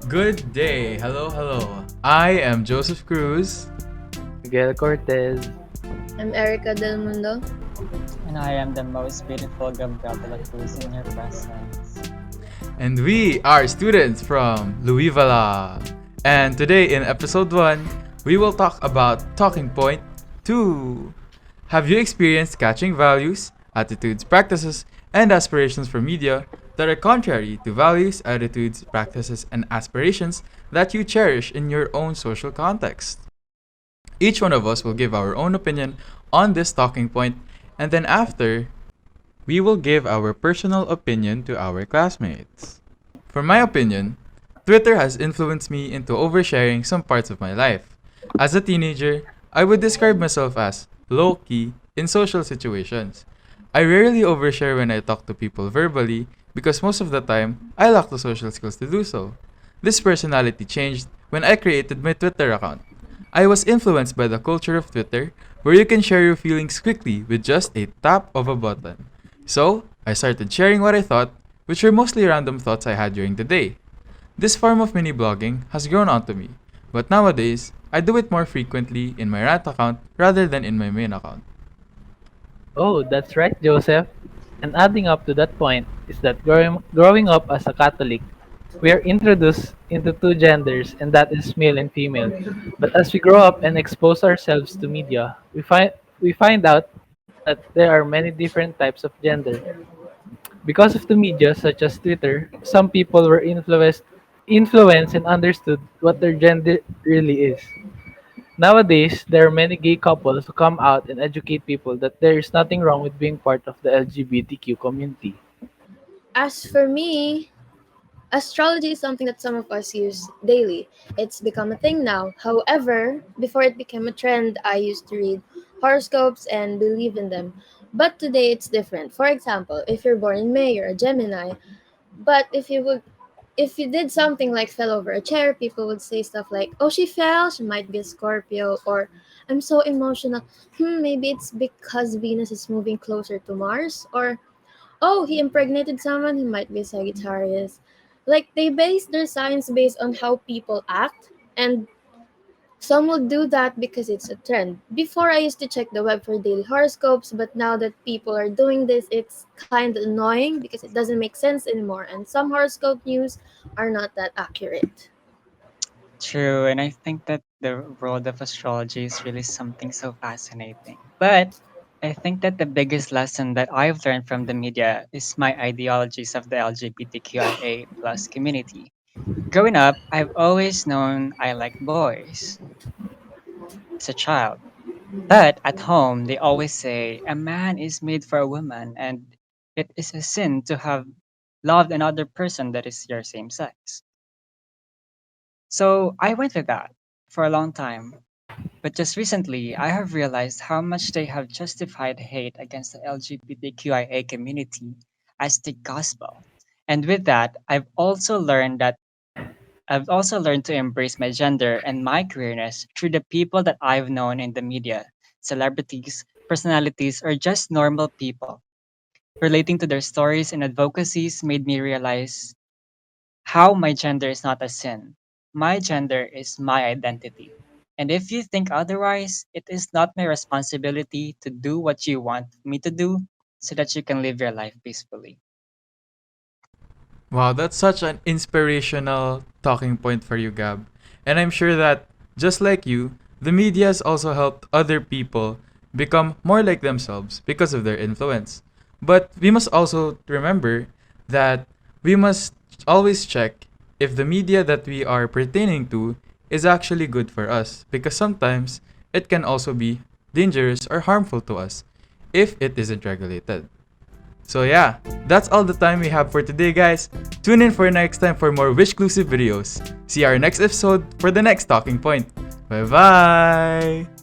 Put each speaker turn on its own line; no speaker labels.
Good day. Hello, hello. I am Joseph Cruz.
Miguel Cortez.
I'm Erica Del Mundo.
And I am the most beautiful Gabriela Cruz in your presence.
And we are students from Louisville. And today in episode 1, we will talk about Talking Point 2. Have you experienced catching values, attitudes, practices, and aspirations from media that are contrary to values, attitudes, practices, and aspirations that you cherish in your own social context? Each one of us will give our own opinion on this talking point, and then after, we will give our personal opinion to our classmates. For my opinion, Twitter has influenced me into oversharing some parts of my life. As a teenager, I would describe myself as low-key in social situations. I rarely overshare when I talk to people verbally because most of the time, I lack the social skills to do so. This personality changed when I created my Twitter account. I was influenced by the culture of Twitter, where you can share your feelings quickly with just a tap of a button. So, I started sharing what I thought, which were mostly random thoughts I had during the day. This form of mini blogging has grown onto me, but nowadays, I do it more frequently in my rant account rather than in my main account.
Oh, that's right, Joseph. And adding up to that point is that growing up as a Catholic, we are introduced into two genders, and that is male and female. But as we grow up and expose ourselves to media, we find out that there are many different types of gender. Because of the media, such as Twitter, some people were influenced and understood what their gender really is. Nowadays, there are many gay couples who come out and educate people that there is nothing wrong with being part of the LGBTQ community.
As for me, astrology is something that some of us use daily. It's become a thing now. However, before it became a trend, I used to read horoscopes and believe in them. But today it's different. For example, if you're born in May, you're a Gemini. But if you did something like fell over a chair, people would say stuff like, "Oh, she fell, she might be a Scorpio," or "I'm so emotional. Maybe it's because Venus is moving closer to Mars," or "Oh, he impregnated someone, he might be a Sagittarius." Like they base their science based on how people act, and some will do that because it's a trend. Before I used to check the web for daily horoscopes, but now that people are doing this, it's kind of annoying because it doesn't make sense anymore, and some horoscope news are not that accurate.
True, and I think that the world of astrology is really something so fascinating. But I think that the biggest lesson that I've learned from the media is my ideologies of the LGBTQIA plus community. Growing up, I've always known I like boys as a child. But at home, they always say a man is made for a woman, and it is a sin to have loved another person that is your same sex. So I went with that for a long time. But just recently, I have realized how much they have justified hate against the LGBTQIA community as the gospel. And with that, I've also learned to embrace my gender and my queerness through the people that I've known in the media, celebrities, personalities, or just normal people. Relating to their stories and advocacies made me realize how my gender is not a sin. My gender is my identity. And if you think otherwise, it is not my responsibility to do what you want me to do so that you can live your life peacefully.
Wow, that's such an inspirational talking point for you, Gab. And I'm sure that, just like you, the media has also helped other people become more like themselves because of their influence. But we must also remember that we must always check if the media that we are pertaining to is actually good for us, because sometimes it can also be dangerous or harmful to us if it isn't regulated. So yeah, that's all the time we have for today, guys. Tune in for next time for more Wish-clusive videos. See our next episode for the next talking point. Bye bye!